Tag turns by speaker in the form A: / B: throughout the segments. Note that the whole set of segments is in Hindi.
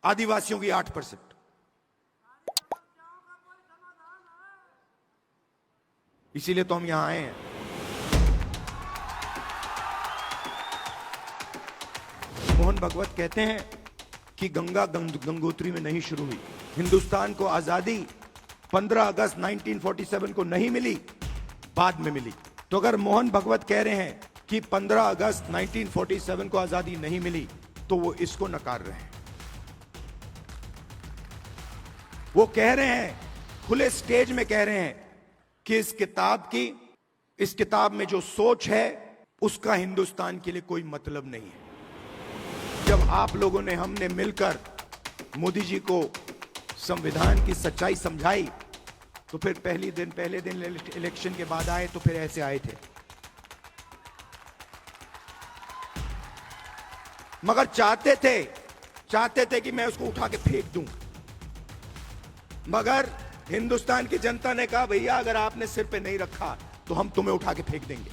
A: आदिवासियों की 8%। इसीलिए तो हम यहां आए हैं। मोहन भगवत कहते हैं कि गंगा गंगोत्री में नहीं शुरू हुई। हिंदुस्तान को आजादी 15 अगस्त 1947 को नहीं मिली, बाद में मिली। तो अगर मोहन भगवत कह रहे हैं कि 15 अगस्त 1947 को आजादी नहीं मिली, तो वो इसको नकार रहे हैं। वो कह रहे हैं, खुले स्टेज में कह रहे हैं कि इस किताब में जो सोच है उसका हिंदुस्तान के लिए कोई मतलब नहीं है। जब आप लोगों ने, हमने मिलकर मोदी जी को संविधान की सच्चाई समझाई, तो फिर पहले दिन इलेक्शन के बाद आए तो फिर ऐसे आए थे। मगर चाहते थे कि मैं उसको उठा के फेंक दूं। मगर हिंदुस्तान की जनता ने कहा, भैया अगर आपने सिर पे नहीं रखा तो हम तुम्हें उठा के फेंक देंगे।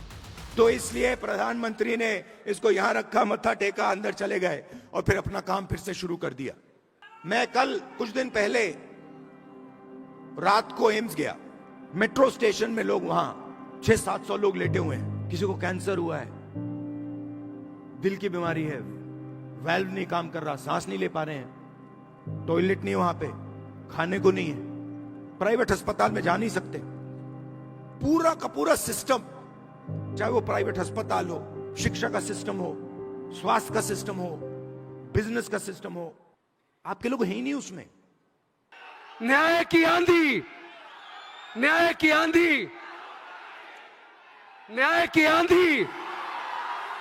A: तो इसलिए प्रधानमंत्री ने इसको यहां रखा, मत्था टेका, अंदर चले गए और फिर अपना काम फिर से शुरू कर दिया। मैं कल कुछ दिन पहले रात को एम्स गया। मेट्रो स्टेशन में लोग, वहां 600-700 लोग लेटे हुए हैं। किसी को कैंसर हुआ है, दिल की बीमारी है, वाल्व नहीं काम कर रहा, सांस नहीं ले पा रहे हैं, टॉयलेट नहीं वहां पे, खाने को नहीं है, प्राइवेट अस्पताल में जा नहीं सकते। पूरा का पूरा सिस्टम, चाहे वो प्राइवेट अस्पताल हो, शिक्षा का सिस्टम हो, स्वास्थ्य का सिस्टम हो, बिजनेस का सिस्टम हो, आपके लोग हैं ही नहीं उसमें।
B: न्याय की आंधी, न्याय की आंधी, न्याय की आंधी,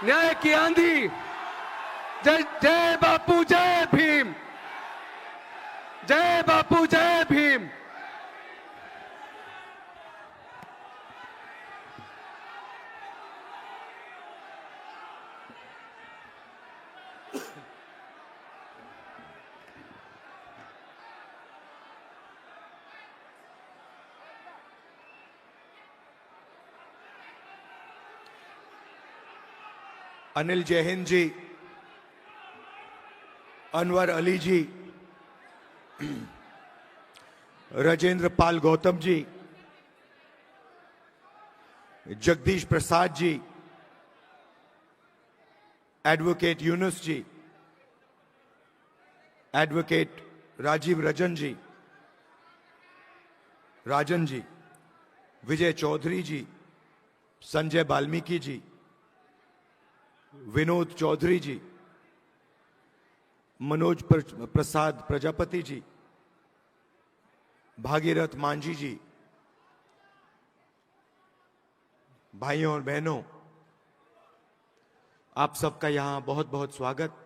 B: न्याय की आंधी। जय जय बापू, जय भीम, जय बापू, जय भीम।
A: अनिल जैन जी, अनवर अली जी, राजेंद्र पाल गौतम जी, जगदीश प्रसाद जी, एडवोकेट यूनुस जी, एडवोकेट राजीव रंजन जी, राजन जी, विजय चौधरी जी, संजय वाल्मीकि जी, विनोद चौधरी जी, मनोज प्रसाद प्रजापति जी, भागीरथ मांझी जी, भाइयों और बहनों, आप सबका यहां बहुत बहुत स्वागत।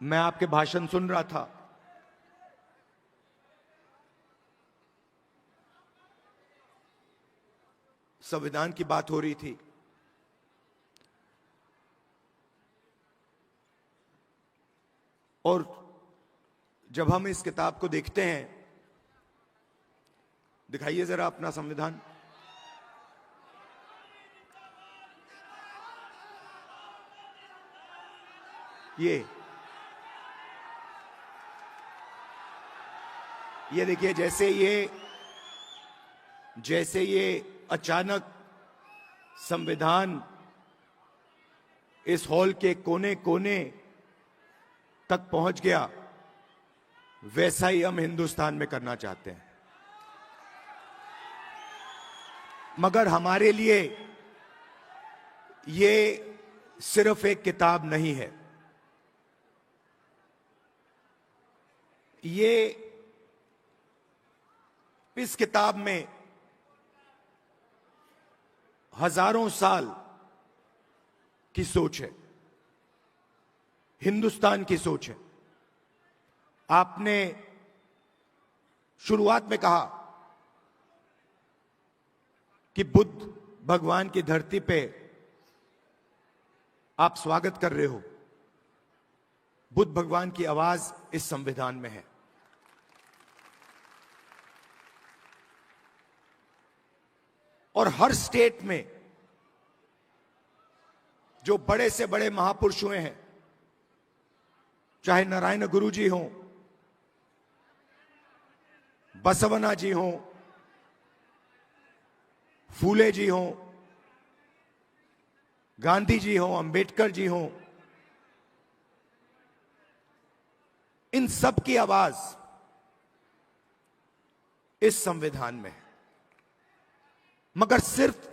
A: मैं आपके भाषण सुन रहा था। संविधान की बात हो रही थी। और जब हम इस किताब को देखते हैं, दिखाइए जरा अपना संविधान। ये देखिए, जैसे ये अचानक संविधान इस हॉल के कोने कोने तक पहुंच गया, वैसा ही हम हिंदुस्तान में करना चाहते हैं। मगर हमारे लिए ये सिर्फ एक किताब नहीं है। ये इस किताब में हजारों साल की सोच है, हिंदुस्तान की सोच है। आपने शुरुआत में कहा कि बुद्ध भगवान की धरती पे आप स्वागत कर रहे हो। बुद्ध भगवान की आवाज इस संविधान में है। और हर स्टेट में जो बड़े से बड़े महापुरुष हुए हैं, चाहे नारायण गुरु जी हों, बसवना जी हों, फूले जी हों, गांधी जी हों, अंबेडकर जी हों, इन सब की आवाज इस संविधान में है। मगर सिर्फ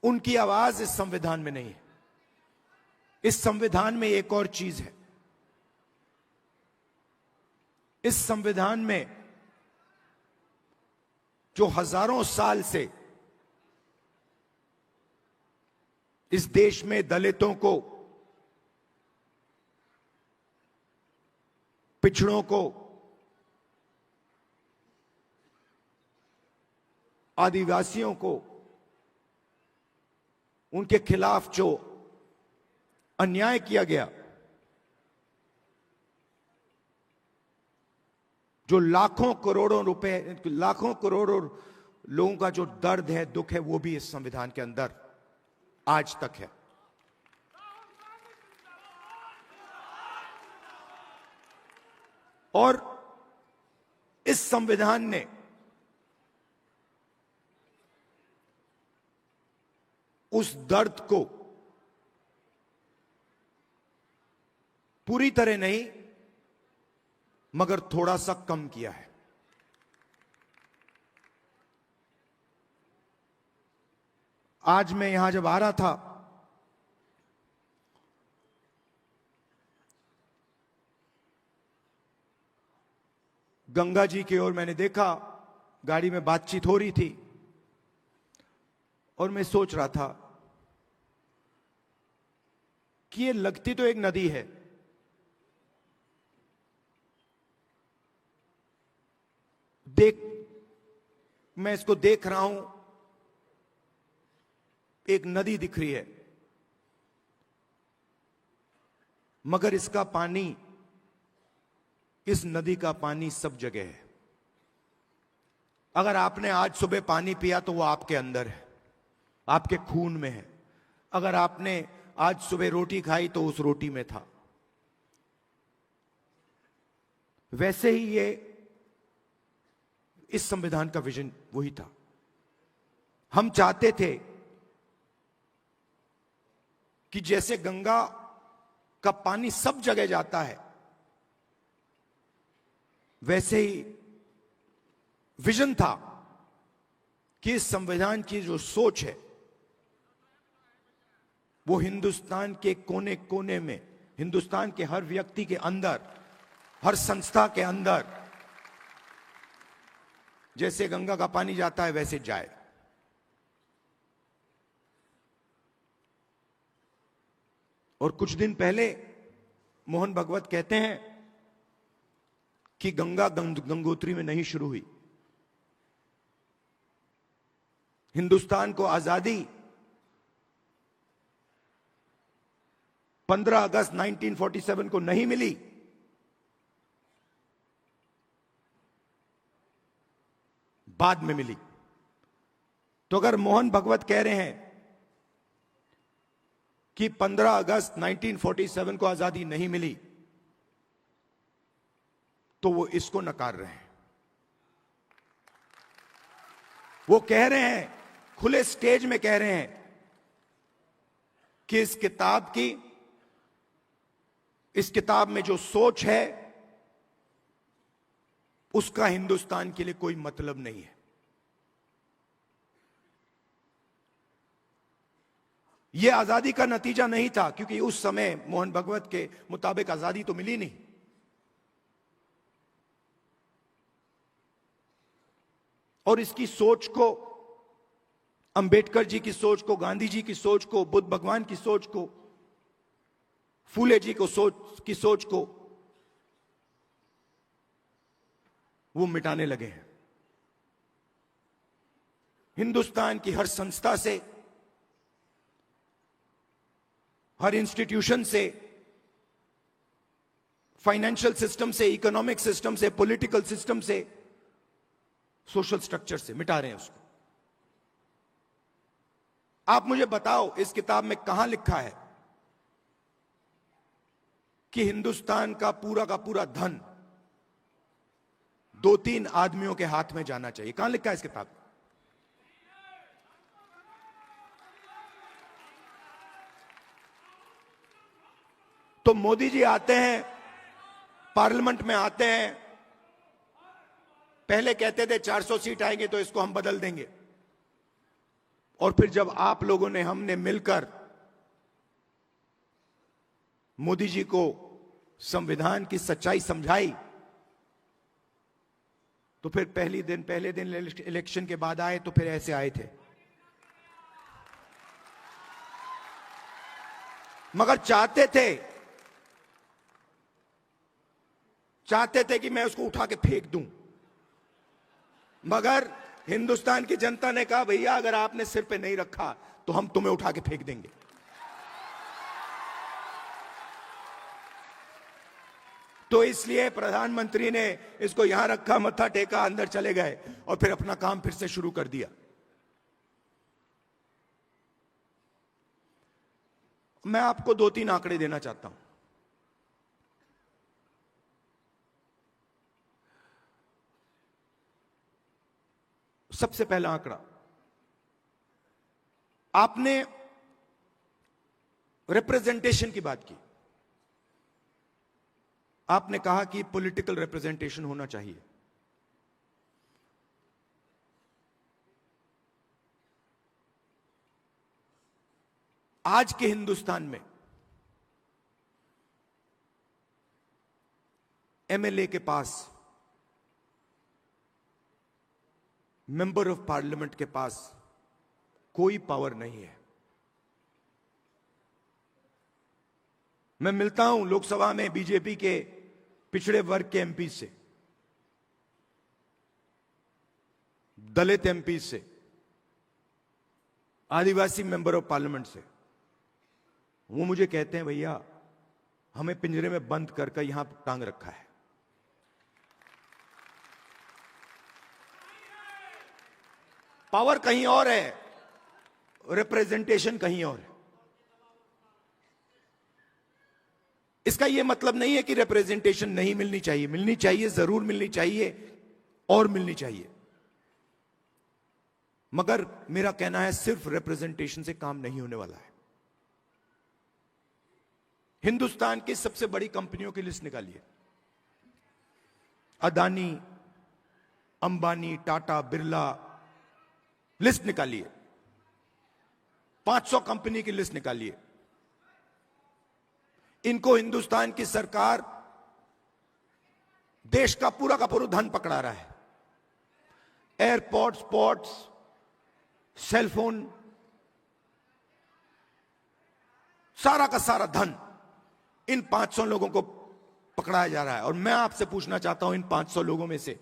A: उनकी आवाज इस संविधान में नहीं है। इस संविधान में एक और चीज है। इस संविधान में जो हजारों साल से इस देश में दलितों को, पिछड़ों को, आदिवासियों को, उनके खिलाफ जो अन्याय किया गया, जो लाखों करोड़ों रुपए, लाखों करोड़ों लोगों का जो दर्द है, दुख है, वो भी इस संविधान के अंदर आज तक है। और इस संविधान ने उस दर्द को पूरी तरह नहीं मगर थोड़ा सा कम किया है। आज मैं यहां जब आ रहा था, गंगा जी की ओर मैंने देखा, गाड़ी में बातचीत हो रही थी और मैं सोच रहा था कि ये लगती तो एक नदी है, मैं इसको देख रहा हूं, एक नदी दिख रही है, मगर इसका पानी, इस नदी का पानी सब जगह है। अगर आपने आज सुबह पानी पिया तो वो आपके अंदर है, आपके खून में है। अगर आपने आज सुबह रोटी खाई तो उस रोटी में था। वैसे ही ये इस संविधान का विजन वही था। हम चाहते थे कि जैसे गंगा का पानी सब जगह जाता है, वैसे ही विजन था कि इस संविधान की जो सोच है वो हिंदुस्तान के कोने कोने में, हिंदुस्तान के हर व्यक्ति के अंदर, हर संस्था के अंदर जैसे गंगा का पानी जाता है वैसे जाए। और कुछ दिन पहले मोहन भागवत कहते हैं कि गंगा गंगोत्री में नहीं शुरू हुई। हिंदुस्तान को आजादी 15 अगस्त 1947 को नहीं मिली, बाद में मिली। तो अगर मोहन भागवत कह रहे हैं कि 15 अगस्त 1947 को आजादी नहीं मिली, तो वो इसको नकार रहे हैं। वो कह रहे हैं, खुले स्टेज में कह रहे हैं कि इस किताब में जो सोच है उसका हिंदुस्तान के लिए कोई मतलब नहीं है। यह आजादी का नतीजा नहीं था, क्योंकि उस समय मोहन भागवत के मुताबिक आजादी तो मिली नहीं। और इसकी सोच को, अंबेडकर जी की सोच को, गांधी जी की सोच को, बुद्ध भगवान की सोच को, फूले जी की सोच को वो मिटाने लगे हैं। हिंदुस्तान की हर संस्था से, हर इंस्टीट्यूशन से, फाइनेंशियल सिस्टम से, इकोनॉमिक सिस्टम से, पॉलिटिकल सिस्टम से, सोशल स्ट्रक्चर से मिटा रहे हैं उसको। आप मुझे बताओ इस किताब में कहां लिखा है कि हिंदुस्तान का पूरा धन 2-3 आदमियों के हाथ में जाना चाहिए? कहां लिखा है इस किताब में? तो मोदी जी आते हैं, पार्लियामेंट में आते हैं, पहले कहते थे 400 सीट आएंगे तो इसको हम बदल देंगे, और फिर जब आप लोगों ने, हमने मिलकर मोदी जी को संविधान की सच्चाई समझाई, तो फिर पहले दिन इलेक्शन के बाद आए तो फिर ऐसे आए थे। मगर चाहते थे कि मैं उसको उठा के फेंक दूं, मगर हिंदुस्तान की जनता ने कहा भैया अगर आपने सिर पे नहीं रखा तो हम तुम्हें उठा के फेंक देंगे। तो इसलिए प्रधानमंत्री ने इसको यहां रखा, मत्था टेका, अंदर चले गए और फिर अपना काम फिर से शुरू कर दिया। मैं आपको 2-3 आंकड़े देना चाहता हूं। सबसे पहला आंकड़ा, आपने रिप्रेजेंटेशन की बात की, आपने कहा कि पॉलिटिकल रिप्रेजेंटेशन होना चाहिए। आज के हिंदुस्तान में एमएलए के पास, मेंबर ऑफ पार्लियामेंट के पास कोई पावर नहीं है। मैं मिलता हूं लोकसभा में बीजेपी के पिछड़े वर्ग के एमपी से, दलित एमपी से, आदिवासी मेंबर ऑफ पार्लियामेंट से। वो मुझे कहते हैं भैया हमें पिंजरे में बंद कर यहां टांग रखा है। पावर कहीं और है, रिप्रेजेंटेशन कहीं और है। इसका यह मतलब नहीं है कि रिप्रेजेंटेशन नहीं मिलनी चाहिए, मिलनी चाहिए, जरूर मिलनी चाहिए और मिलनी चाहिए, मगर मेरा कहना है सिर्फ रिप्रेजेंटेशन से काम नहीं होने वाला है। हिंदुस्तान की सबसे बड़ी कंपनियों की लिस्ट निकालिए, अदानी, अंबानी, टाटा, बिरला, लिस्ट निकालिए। 500 कंपनी की लिस्ट निकालिए। इनको हिंदुस्तान की सरकार देश का पूरा धन पकड़ा रहा है। एयरपोर्ट, पोर्ट्स, सेलफोन, सारा का सारा धन इन 500 लोगों को पकड़ाया जा रहा है। और मैं आपसे पूछना चाहता हूं, इन 500 लोगों में से,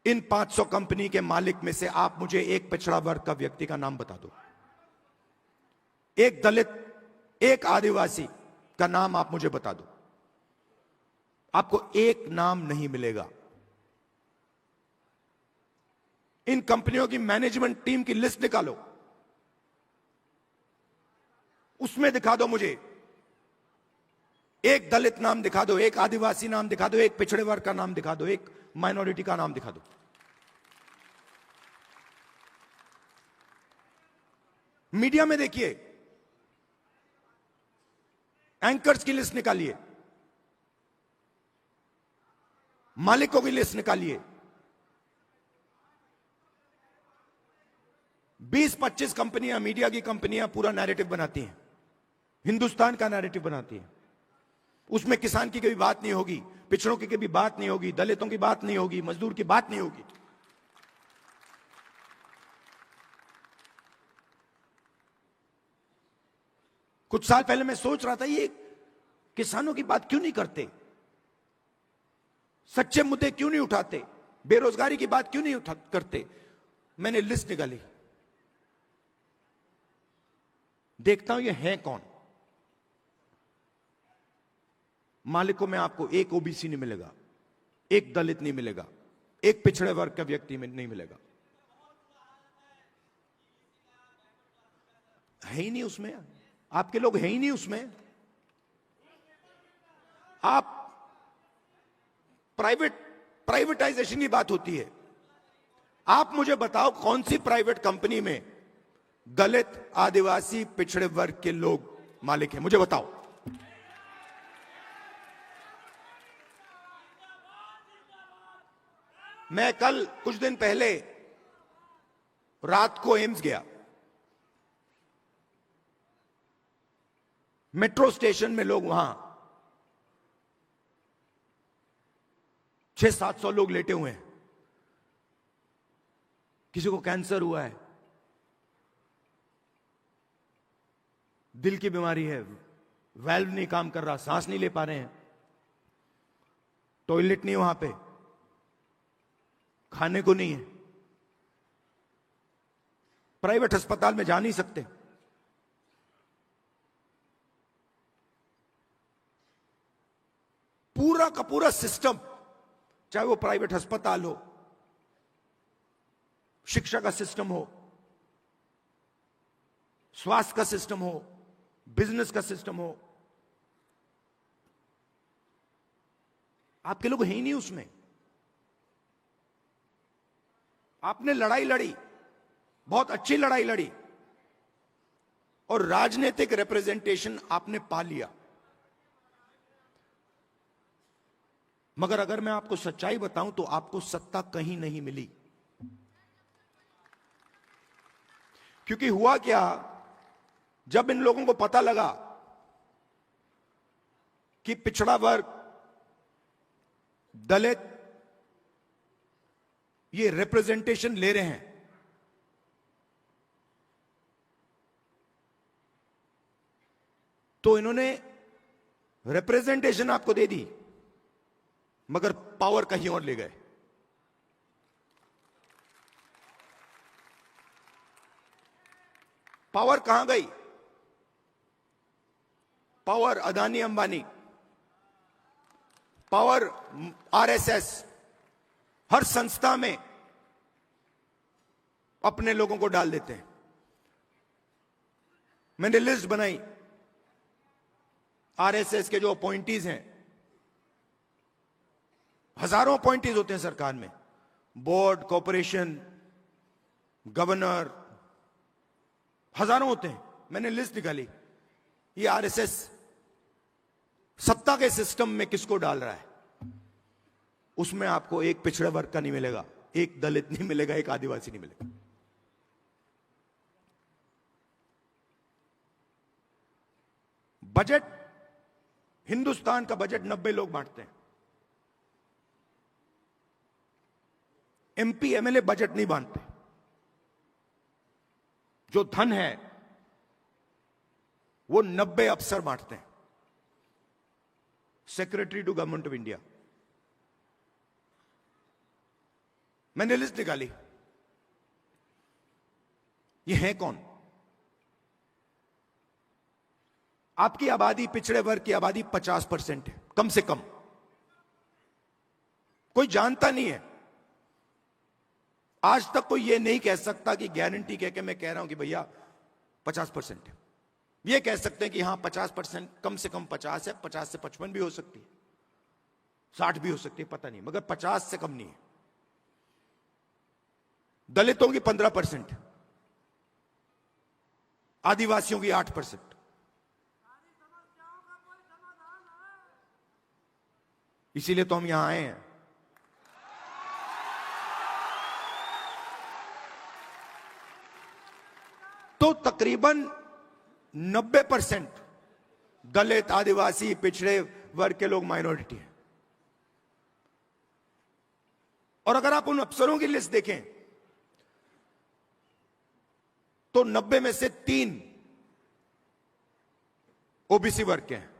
A: इन 500 कंपनी के मालिक में से आप मुझे एक पिछड़ा वर्ग का व्यक्ति का नाम बता दो। एक दलित, एक आदिवासी का नाम आप मुझे बता दो। आपको एक नाम नहीं मिलेगा। इन कंपनियों की मैनेजमेंट टीम की लिस्ट निकालो, उसमें दिखा दो मुझे एक दलित नाम दिखा दो, एक आदिवासी नाम दिखा दो, एक पिछड़े वर्ग का नाम दिखा दो, एक माइनॉरिटी का नाम दिखा दो। मीडिया में देखिए, एंकर्स की लिस्ट निकालिए, मालिकों की लिस्ट निकालिए। 20-25 कंपनियां, मीडिया की कंपनियां पूरा नैरेटिव बनाती हैं, हिंदुस्तान का नैरेटिव बनाती हैं। उसमें किसान की कभी बात नहीं होगी, पिछड़ों की कभी बात नहीं होगी, दलितों की बात नहीं होगी, मजदूर की बात नहीं होगी। कुछ साल पहले मैं सोच रहा था ये किसानों की बात क्यों नहीं करते, सच्चे मुद्दे क्यों नहीं उठाते, बेरोजगारी की बात क्यों नहीं करते। मैंने लिस्ट निकाली, देखता हूं ये है कौन। मालिकों में आपको एक ओबीसी नहीं मिलेगा, एक दलित नहीं मिलेगा, एक पिछड़े वर्ग का व्यक्ति में नहीं मिलेगा। है ही नहीं उसमें, आपके लोग है ही नहीं उसमें। आप प्राइवेटाइजेशन की बात होती है। आप मुझे बताओ कौन सी प्राइवेट कंपनी में दलित, आदिवासी, पिछड़े वर्ग के लोग मालिक हैं, मुझे बताओ। मैं कल कुछ दिन पहले रात को एम्स गया। मेट्रो स्टेशन में लोग वहां 600-700 लोग लेटे हुए हैं। किसी को कैंसर हुआ है, दिल की बीमारी है, वाल्व नहीं काम कर रहा, सांस नहीं ले पा रहे हैं, टॉयलेट नहीं वहां पे, खाने को नहीं है, प्राइवेट अस्पताल में जा नहीं सकते। पूरा का पूरा सिस्टम, चाहे वो प्राइवेट अस्पताल हो, शिक्षा का सिस्टम हो, स्वास्थ्य का सिस्टम हो, बिजनेस का सिस्टम हो, आपके लोग हैं ही नहीं उसमें। आपने लड़ाई लड़ी, बहुत अच्छी लड़ाई लड़ी, और राजनीतिक रिप्रेजेंटेशन आपने पा लिया। मगर अगर मैं आपको सच्चाई बताऊं तो आपको सत्ता कहीं नहीं मिली। क्योंकि हुआ क्या, जब इन लोगों को पता लगा कि पिछड़ा वर्ग, दलित ये रिप्रेजेंटेशन ले रहे हैं, तो इन्होंने रिप्रेजेंटेशन आपको दे दी, मगर पावर कहीं और ले गए। पावर कहां गई? पावर अदानी अंबानी, पावर आरएसएस, हर संस्था में अपने लोगों को डाल देते हैं। मैंने लिस्ट बनाई, आरएसएस के जो अपॉइंटीज हैं, हजारों अपॉइंटीज होते हैं सरकार में, बोर्ड, कॉर्पोरेशन, गवर्नर, हजारों होते हैं। मैंने लिस्ट निकाली, ये आरएसएस सत्ता के सिस्टम में किसको डाल रहा है। उसमें आपको एक पिछड़े वर्ग का नहीं मिलेगा, एक दलित नहीं मिलेगा, एक आदिवासी नहीं मिलेगा। बजट, हिंदुस्तान का बजट 90 लोग बांटते हैं। एमपी एमएलए बजट नहीं बांटते। जो धन है वो 90 अफसर बांटते हैं, secretary to government of India. मैंने लिस्ट निकाली, ये है कौन? आपकी आबादी, पिछड़े वर्ग की आबादी 50% है, कम से कम। कोई जानता नहीं है। आज तक कोई यह नहीं कह सकता कि गारंटी कह के मैं कह रहा हूं कि भैया 50% है। यह कह सकते हैं कि हां 50%, कम से कम 50 है, 50 से 55 भी हो सकती है, 60 भी हो सकती है, पता नहीं, मगर 50 से कम नहीं है। दलितों की 15%, आदिवासियों की 8%। इसीलिए तो हम यहां आए हैं। तो तकरीबन 90% दलित, आदिवासी, पिछड़े वर्ग के लोग माइनॉरिटी हैं। और अगर आप उन अफसरों की लिस्ट देखें तो 90 में से 3 ओबीसी वर्ग के हैं।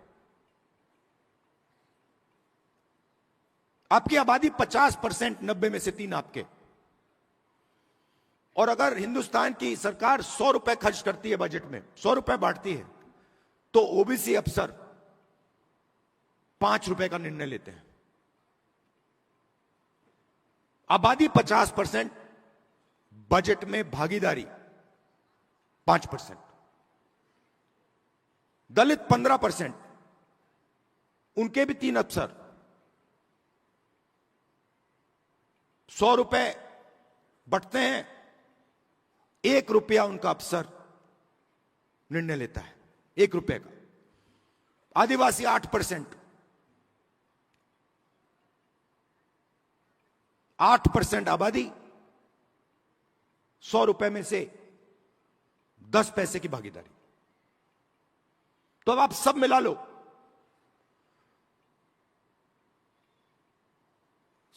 A: आपकी आबादी 50%, 90 में से 3 आपके। और अगर हिंदुस्तान की सरकार 100 रुपए खर्च करती है बजट में, 100 रुपए बांटती है, तो ओबीसी अफसर 5 रुपए का निर्णय लेते हैं। आबादी 50%, बजट में भागीदारी 5%। दलित 15%, उनके भी 3 अफसर। 100 रुपए बंटते हैं, 1 रुपया उनका अफसर निर्णय लेता है, 1 रुपए का। आदिवासी 8%, 8% आबादी, 100 रुपए में से 10 पैसे की भागीदारी। तो अब आप सब मिला लो,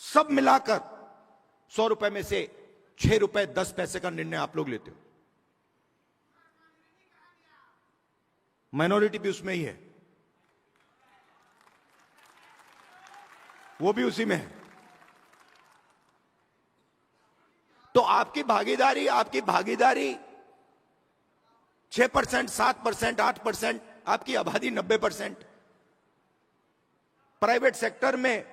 A: सब मिलाकर 100 रुपए में से 6 रुपए 10 पैसे का निर्णय आप लोग लेते हो। माइनॉरिटी भी उसमें ही है, वो भी उसी में है। तो आपकी भागीदारी 6%, 7%, 8%, आपकी आबादी 90%। प्राइवेट सेक्टर में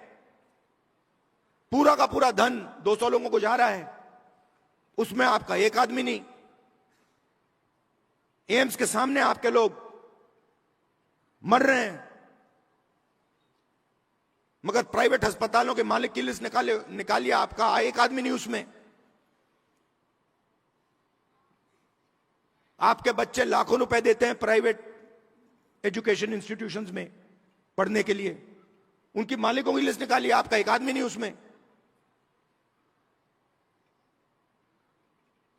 A: पूरा का पूरा धन 200 लोगों को जा रहा है, उसमें आपका एक आदमी नहीं। एम्स के सामने आपके लोग मर रहे हैं, मगर प्राइवेट अस्पतालों के मालिक की लिस्ट निकालिए, आपका एक आदमी नहीं उसमें। आपके बच्चे लाखों रुपए देते हैं प्राइवेट एजुकेशन इंस्टीट्यूशंस में पढ़ने के लिए, उनकी मालिकों की लिस्ट निकालिए, आपका एक आदमी नहीं उसमें।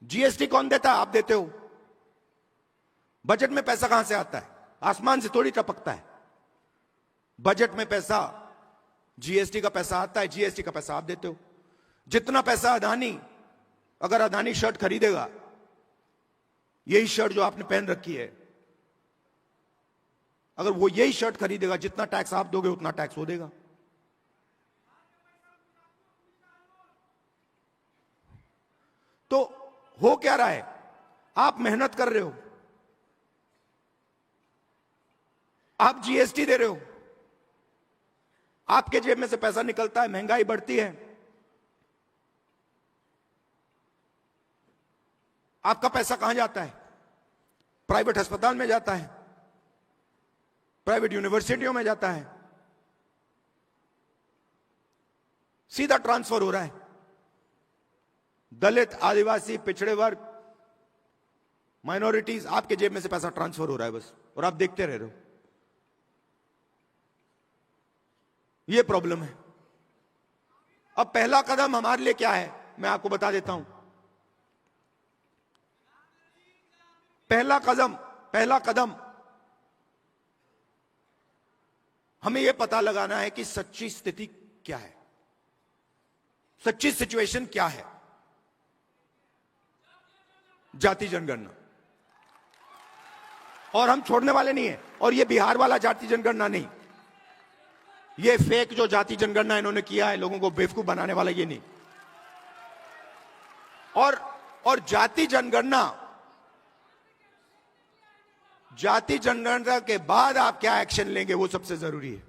A: जीएसटी कौन देता है? आप देते हो। बजट में पैसा कहां से आता है? आसमान से थोड़ी टपकता है। बजट में पैसा, जीएसटी का पैसा आता है, जीएसटी का पैसा आप देते हो। जितना पैसा अगर अदानी शर्ट खरीदेगा, यही शर्ट जो आपने पहन रखी है, अगर वो यही शर्ट खरीदेगा, जितना टैक्स आप दोगे उतना टैक्स वो देगा। तो हो क्या रहा है? आप मेहनत कर रहे हो, आप जीएसटी दे रहे हो, आपके जेब में से पैसा निकलता है, महंगाई बढ़ती है, आपका पैसा कहां जाता है? प्राइवेट अस्पताल में जाता है, प्राइवेट यूनिवर्सिटियों में जाता है, सीधा ट्रांसफर हो रहा है। दलित, आदिवासी, पिछड़े वर्ग, माइनॉरिटीज, आपके जेब में से पैसा ट्रांसफर हो रहा है बस, और आप देखते रह रहे हो। यह प्रॉब्लम है। अब पहला कदम हमारे लिए क्या है, मैं आपको बता देता हूं। पहला कदम हमें यह पता लगाना है कि सच्ची स्थिति क्या है, सच्ची सिचुएशन क्या है। जाति जनगणना, और हम छोड़ने वाले नहीं है। और यह बिहार वाला जाति जनगणना नहीं, ये फेक जो जाति जनगणना इन्होंने किया है, लोगों को बेवकूफ बनाने वाला, ये नहीं। और जाति जनगणना के बाद आप क्या एक्शन लेंगे, वो सबसे जरूरी है।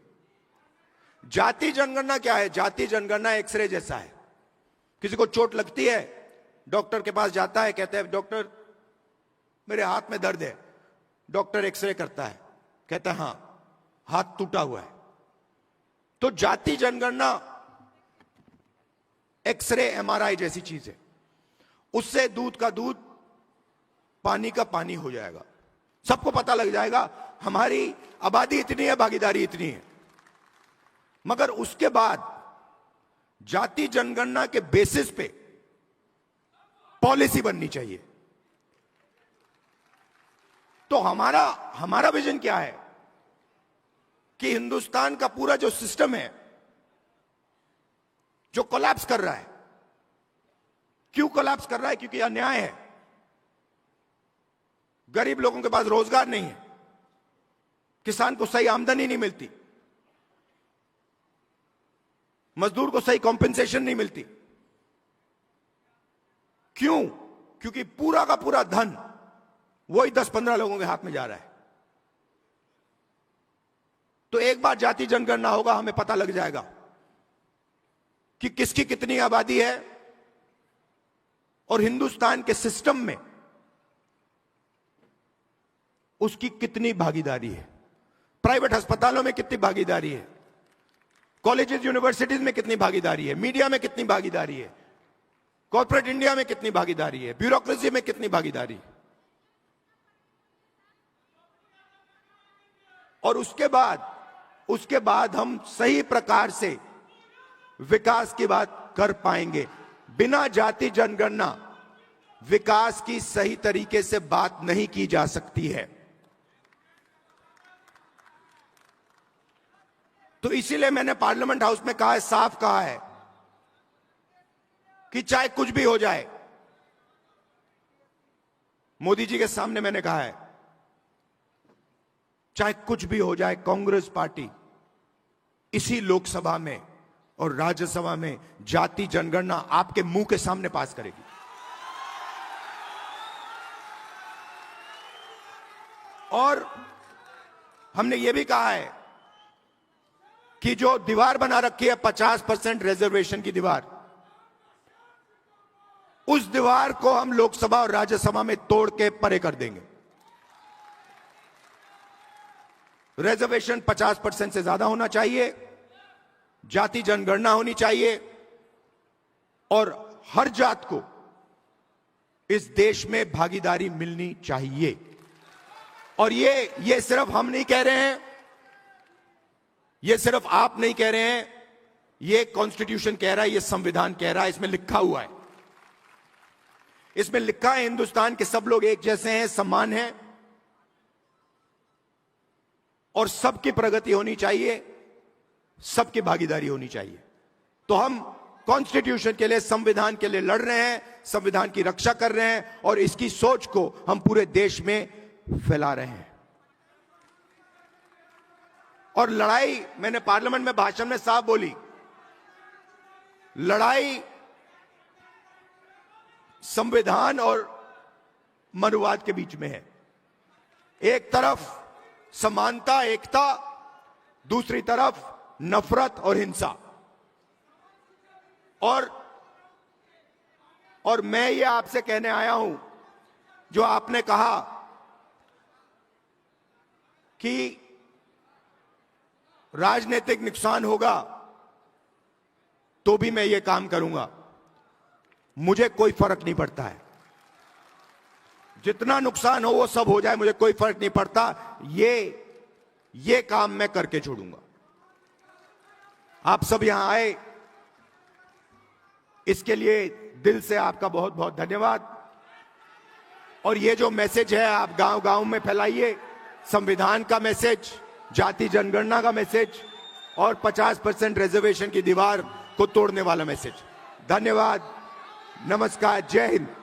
A: जाति जनगणना क्या है? जाति जनगणना एक्सरे जैसा है। किसी को चोट लगती है, डॉक्टर के पास जाता है, कहते हैं डॉक्टर मेरे हाथ में दर्द है। डॉक्टर एक्सरे करता है, कहता है हां हाथ टूटा हुआ है। तो जाति जनगणना एक्सरे, एमआरआई जैसी चीज है। उससे दूध का दूध, पानी का पानी हो जाएगा। सबको पता लग जाएगा हमारी आबादी इतनी है, भागीदारी इतनी है। मगर उसके बाद जाति जनगणना के बेसिस पे पॉलिसी बननी चाहिए। तो हमारा विजन क्या है कि हिंदुस्तान का पूरा जो सिस्टम है, जो कोलैप्स कर रहा है, क्यों कोलैप्स कर रहा है? क्योंकि अन्याय है। गरीब लोगों के पास रोजगार नहीं है, किसान को सही आमदनी नहीं मिलती, मजदूर को सही कॉम्पेंसेशन नहीं मिलती। क्यों? क्योंकि पूरा का पूरा धन वही 10-15 लोगों के हाथ में जा रहा है। तो एक बार जाति जनगणना होगा, हमें पता लग जाएगा कि किसकी कितनी आबादी है, और हिंदुस्तान के सिस्टम में उसकी कितनी भागीदारी है, प्राइवेट अस्पतालों में कितनी भागीदारी है, कॉलेजेस यूनिवर्सिटीज में कितनी भागीदारी है, मीडिया में कितनी भागीदारी है, कॉर्पोरेट इंडिया में कितनी भागीदारी है, ब्यूरोक्रेसी में कितनी भागीदारी है। और उसके बाद हम सही प्रकार से विकास की बात कर पाएंगे। बिना जाति जनगणना विकास की सही तरीके से बात नहीं की जा सकती है। तो इसीलिए मैंने पार्लियामेंट हाउस में कहा है, साफ कहा है कि चाहे कुछ भी हो जाए, मोदी जी के सामने मैंने कहा है, चाहे कुछ भी हो जाए, कांग्रेस पार्टी इसी लोकसभा में और राज्यसभा में जाति जनगणना आपके मुंह के सामने पास करेगी। और हमने यह भी कहा है कि जो दीवार बना रखी है 50% रिजर्वेशन की दीवार, उस दीवार को हम लोकसभा और राज्यसभा में तोड़ के परे कर देंगे। रिजर्वेशन 50% से ज्यादा होना चाहिए, जाति जनगणना होनी चाहिए और हर जात को इस देश में भागीदारी मिलनी चाहिए। और ये सिर्फ हम नहीं कह रहे हैं, ये सिर्फ आप नहीं कह रहे हैं, ये कॉन्स्टिट्यूशन कह रहा है, ये संविधान कह रहा है, इसमें लिखा हुआ है। इसमें लिखा है हिंदुस्तान के सब लोग एक जैसे हैं, समान हैं और सबकी प्रगति होनी चाहिए, सबकी भागीदारी होनी चाहिए। तो हम कॉन्स्टिट्यूशन के लिए, संविधान के लिए लड़ रहे हैं, संविधान की रक्षा कर रहे हैं और इसकी सोच को हम पूरे देश में फैला रहे हैं। और लड़ाई, मैंने पार्लियामेंट में भाषण में साफ बोली, लड़ाई संविधान और मनुवाद के बीच में है। एक तरफ समानता, एकता, दूसरी तरफ नफरत और हिंसा। और मैं ये आपसे कहने आया हूं, जो आपने कहा कि राजनीतिक नुकसान होगा तो भी मैं ये काम करूंगा, मुझे कोई फर्क नहीं पड़ता है। जितना नुकसान हो वो सब हो जाए, मुझे कोई फर्क नहीं पड़ता। ये काम मैं करके छोड़ूंगा। आप सब यहां आए, इसके लिए दिल से आपका बहुत बहुत धन्यवाद। और ये जो मैसेज है आप गांव गांव में फैलाइए, संविधान का मैसेज, जाति जनगणना का मैसेज और 50% रिजर्वेशन की दीवार को तोड़ने वाला मैसेज। धन्यवाद, नमस्कार, जय हिंद।